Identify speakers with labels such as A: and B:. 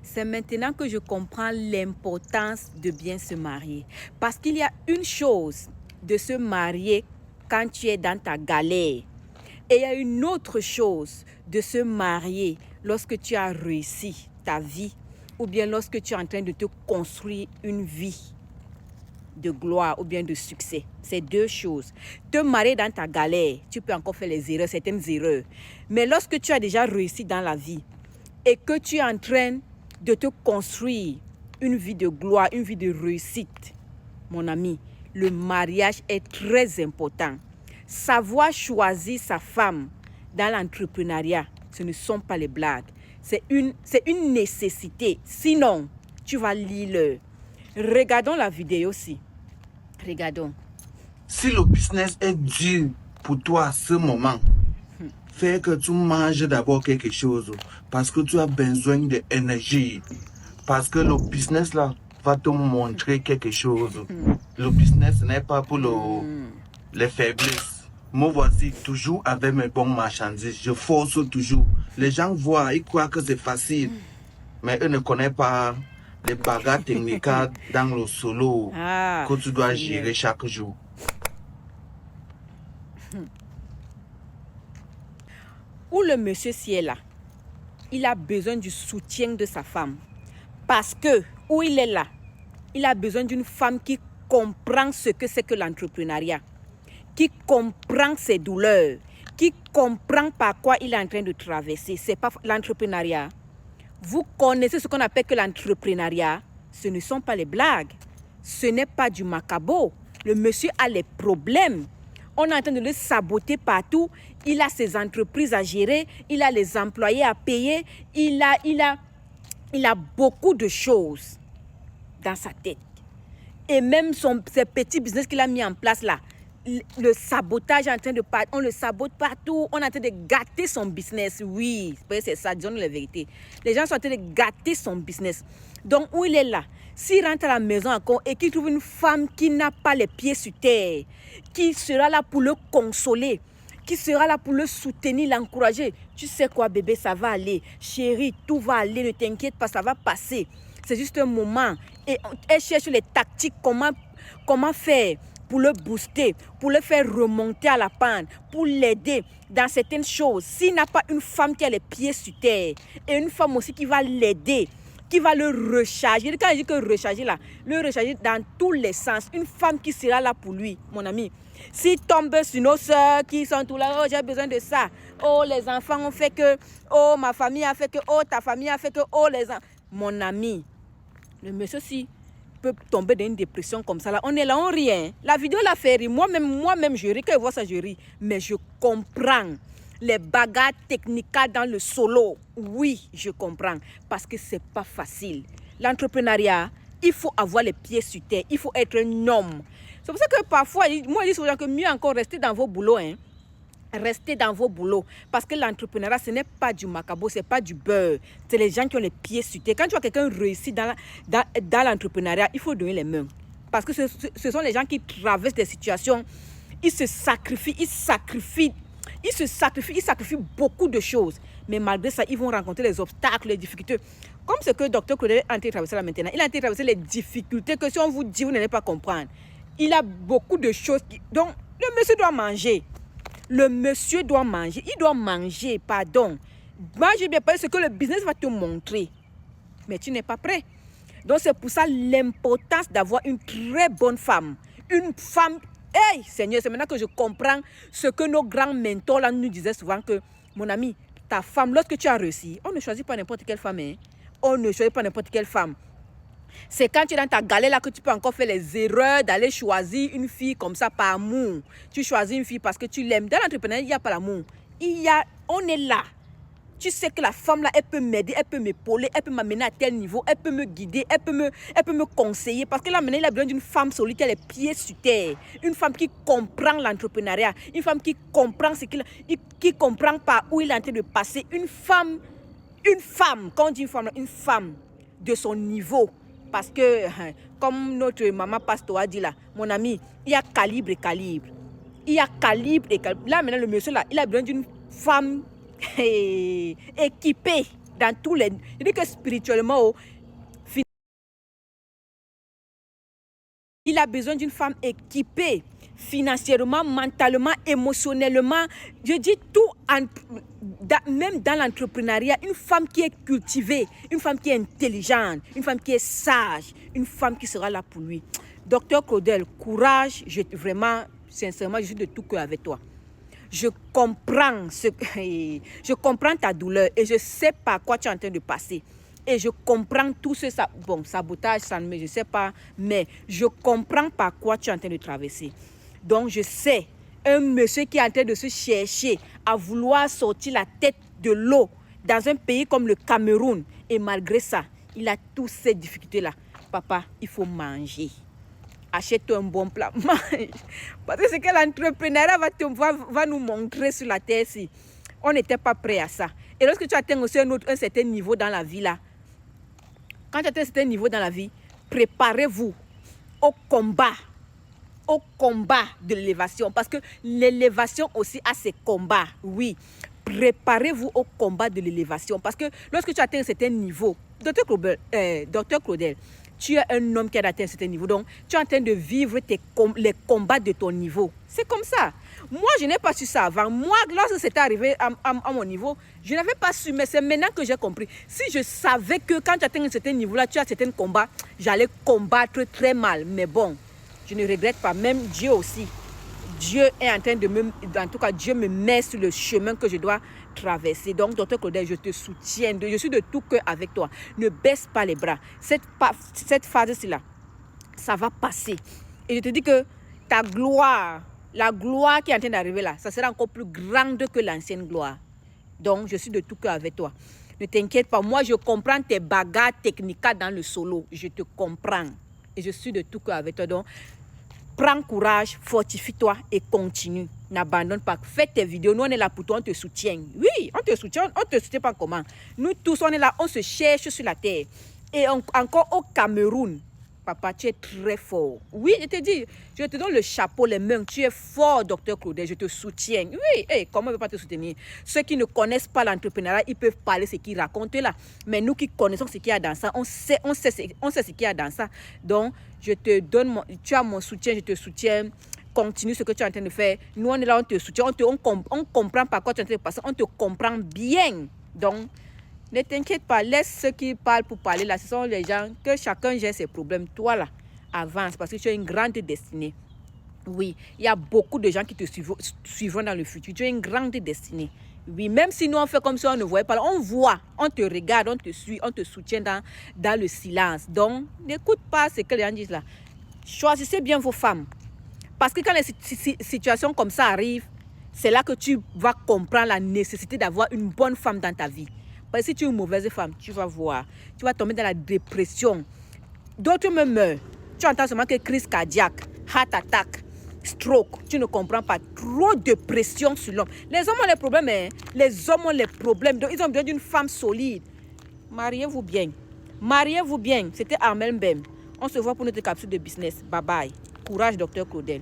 A: C'est maintenant que je comprends l'importance de bien se marier. Parce qu'il y a une chose de se marier quand tu es dans ta galère. Et il y a une autre chose de se marier lorsque tu as réussi ta vie ou bien lorsque tu es en train de te construire une vie de gloire ou bien de succès. C'est deux choses. Te marier dans ta galère, tu peux encore faire les erreurs, certaines erreurs. Mais lorsque tu as déjà réussi dans la vie et que tu es en train de te construire une vie de gloire, une vie de réussite, mon ami, le mariage est très important. Savoir choisir sa femme dans l'entrepreneuriat, ce ne sont pas les blagues. C'est une nécessité. Sinon, tu vas lire. Regardons la vidéo aussi. Regardons.
B: Si le business est dur pour toi à ce moment, fais que tu manges d'abord quelque chose parce que tu as besoin d'énergie. Parce que le business là va te montrer quelque chose. Le business n'est pas pour les faiblesses. Moi voici toujours avec mes bons marchandises. Je force toujours. Les gens voient, ils croient que c'est facile. Mais eux ne connaissent pas les bagarres techniques dans le solo que tu dois gérer chaque jour.
A: Où le monsieur si est là, il a besoin du soutien de sa femme. Parce que, où il est là, il a besoin d'une femme qui comprend ce que c'est que l'entrepreneuriat, qui comprend ses douleurs, qui comprend par quoi il est en train de traverser. Ce n'est pas l'entrepreneuriat. Vous connaissez ce qu'on appelle que l'entrepreneuriat. Ce ne sont pas les blagues. Ce n'est pas du macabo. Le monsieur a les problèmes. On est en train de le saboter partout. Il a ses entreprises à gérer. Il a les employés à payer. Il a beaucoup de choses dans sa tête. Et même ses petits business qu'il a mis en place là, le sabotage est en train de partir. On le sabote partout. On est en train de gâter son business. Oui, c'est ça, disons la vérité. Les gens sont en train de gâter son business. Donc, où il est là, s'il rentre à la maison encore et qu'il trouve une femme qui n'a pas les pieds sur terre, qui sera là pour le consoler, qui sera là pour le soutenir, l'encourager. Tu sais quoi, bébé, ça va aller. Chérie, tout va aller, ne t'inquiète pas, ça va passer. C'est juste un moment. Et elle cherche les tactiques, comment faire pour le booster, pour le faire remonter à la pente, pour l'aider dans certaines choses. S'il n'a pas une femme qui a les pieds sur terre et une femme aussi qui va l'aider, qui va le recharger. Quand je dis que recharger là, le recharger dans tous les sens. Une femme qui sera là pour lui, mon ami. S'il tombe sur nos soeurs qui sont tout là, oh j'ai besoin de ça. Oh les enfants ont fait que, oh ma famille a fait que, oh ta famille a fait que, oh les enfants. Mon ami, le monsieur si peut tomber dans une dépression comme ça là, on est là, on rit. Hein. La vidéo l'a fait rire. Moi-même je ris. Quand je vois ça, je ris. Mais je comprends les bagarres techniques dans le solo. Oui, je comprends. Parce que c'est pas facile. L'entrepreneuriat, il faut avoir les pieds sur terre. Il faut être un homme. C'est pour ça que parfois, moi je dis aux gens que mieux encore rester dans vos boulots. Hein. Restez dans vos boulots. Parce que l'entrepreneuriat, ce n'est pas du macabo, ce n'est pas du beurre. C'est les gens qui ont les pieds sur terre. Quand tu vois quelqu'un réussir dans l'entrepreneuriat, il faut donner les mains. Parce que ce sont les gens qui traversent des situations. Ils se sacrifient, ils sacrifient beaucoup de choses. Mais malgré ça, ils vont rencontrer les obstacles, les difficultés. Comme ce que Dr Claudel est en train de traverser là maintenant. Il est en train de traverser les difficultés que si on vous dit, vous n'allez pas comprendre. Il a beaucoup de choses. Donc, le monsieur doit manger. Le monsieur doit manger. Il doit manger, pardon. Mange bien, parce que le business va te montrer. Mais tu n'es pas prêt. Donc, c'est pour ça l'importance d'avoir une très bonne femme. Une femme... Hey, Seigneur, c'est maintenant que je comprends ce que nos grands mentors là nous disaient souvent que, mon ami, ta femme, lorsque tu as réussi, on ne choisit pas n'importe quelle femme. Hein. On ne choisit pas n'importe quelle femme. C'est quand tu es dans ta galère là que tu peux encore faire les erreurs d'aller choisir une fille comme ça par amour. Tu choisis une fille parce que tu l'aimes. Dans l'entrepreneuriat, il n'y a pas l'amour. On est là. Tu sais que la femme là, elle peut m'aider, elle peut m'épauler, elle peut m'amener à tel niveau, elle peut me guider, elle peut me conseiller. Parce que là, maintenant, il a besoin d'une femme solide qui a les pieds sur terre. Une femme qui comprend l'entrepreneuriat. Une femme qui comprend qui comprend par où il est en train de passer. Une femme, quand on dit une femme de son niveau. Parce que, comme notre maman Pastor a dit là, mon ami, il y a calibre et calibre. Il y a calibre et calibre. Là, maintenant, le monsieur là, il a besoin d'une femme équipée. Dans tous les... Il dit que spirituellement, oh, il a besoin d'une femme équipée financièrement, mentalement, émotionnellement. Je dis tout, même dans l'entrepreneuriat, une femme qui est cultivée, une femme qui est intelligente, une femme qui est sage, une femme qui sera là pour lui. Docteur Claudel, courage, vraiment, sincèrement, je suis de tout cœur avec toi. Je comprends je comprends ta douleur et je sais par quoi tu es en train de passer. Et je comprends tout ce sabotage, ça ne me, je sais pas, mais je comprends par quoi tu es en train de traverser. Donc je sais, un monsieur qui est en train de se chercher à vouloir sortir la tête de l'eau dans un pays comme le Cameroun, et malgré ça, il a toutes ces difficultés-là. Papa, il faut manger. Achète-toi un bon plat, mange. Parce que c'est que l'entrepreneuriat va nous montrer sur la terre si on n'était pas prêt à ça. Et lorsque tu atteins aussi un certain niveau dans la vie là, quand tu atteins un certain niveau dans la vie, préparez-vous au combat de l'élévation. Parce que l'élévation aussi a ses combats, oui. Préparez-vous au combat de l'élévation. Parce que lorsque tu atteins un certain niveau, Docteur Claudel, tu es un homme qui a atteint un certain niveau. Donc, tu es en train de vivre les combats de ton niveau. C'est comme ça. Moi, je n'ai pas su ça avant. Moi, lorsque c'était arrivé à mon niveau, je n'avais pas su. Mais c'est maintenant que j'ai compris. Si je savais que quand tu atteins un certain niveau-là, tu as certains combats, j'allais combattre très mal. Mais bon, je ne regrette pas. Même Dieu aussi. Dieu est en train de en tout cas, Dieu me met sur le chemin que je dois traverser. Donc, Docteur Claudel, je te soutiens. Je suis de tout cœur avec toi. Ne baisse pas les bras. Cette phase-là, ça va passer. Et je te dis que ta gloire, la gloire qui est en train d'arriver là, ça sera encore plus grande que l'ancienne gloire. Donc, je suis de tout cœur avec toi. Ne t'inquiète pas. Moi, je comprends tes bagarres techniques dans le solo. Je te comprends. Et je suis de tout cœur avec toi. Donc, prends courage, fortifie-toi et continue. N'abandonne pas. Fais tes vidéos. Nous, on est là pour toi. On te soutient. Oui, on te soutient. On te soutient pas comment. Nous tous, on est là. On se cherche sur la terre. Et encore au Cameroun, papa, tu es très fort. Oui, je te dis, je te donne le chapeau, les mains. Tu es fort, Docteur Claudel. Je te soutiens. Oui, hey, comment on ne peut pas te soutenir? Ceux qui ne connaissent pas l'entrepreneuriat, ils peuvent parler ce qu'ils racontent là. Mais nous qui connaissons ce qu'il y a dans ça, on sait ce qu'il y a dans ça. Donc, je te donne, tu as mon soutien, je te soutiens. Continue ce que tu es en train de faire. Nous, on est là, on te soutient. On comprend par quoi tu es en train de passer. On te comprend bien. Donc, ne t'inquiète pas, laisse ceux qui parlent pour parler là. Ce sont les gens que chacun gère ses problèmes. Toi là, avance parce que tu as une grande destinée. Oui, il y a beaucoup de gens qui te suivront dans le futur. Tu as une grande destinée. Oui, même si nous on fait comme si on ne voyait pas, on voit, on te regarde, on te suit, on te soutient dans le silence. Donc, n'écoute pas ce que les gens disent là. Choisissez bien vos femmes. Parce que quand les situations comme ça arrivent, c'est là que tu vas comprendre la nécessité d'avoir une bonne femme dans ta vie. Parce que si tu es une mauvaise femme, tu vas voir, tu vas tomber dans la dépression. D'autres me meurent. Tu entends seulement que crise cardiaque, heart attack, stroke. Tu ne comprends pas. Trop de pression sur l'homme. Les hommes ont les problèmes, hein? Les hommes ont les problèmes. Donc, ils ont besoin d'une femme solide. Mariez-vous bien. Mariez-vous bien. C'était Armel Mbem. On se voit pour notre capsule de business. Bye bye. Courage, Docteur Claudel.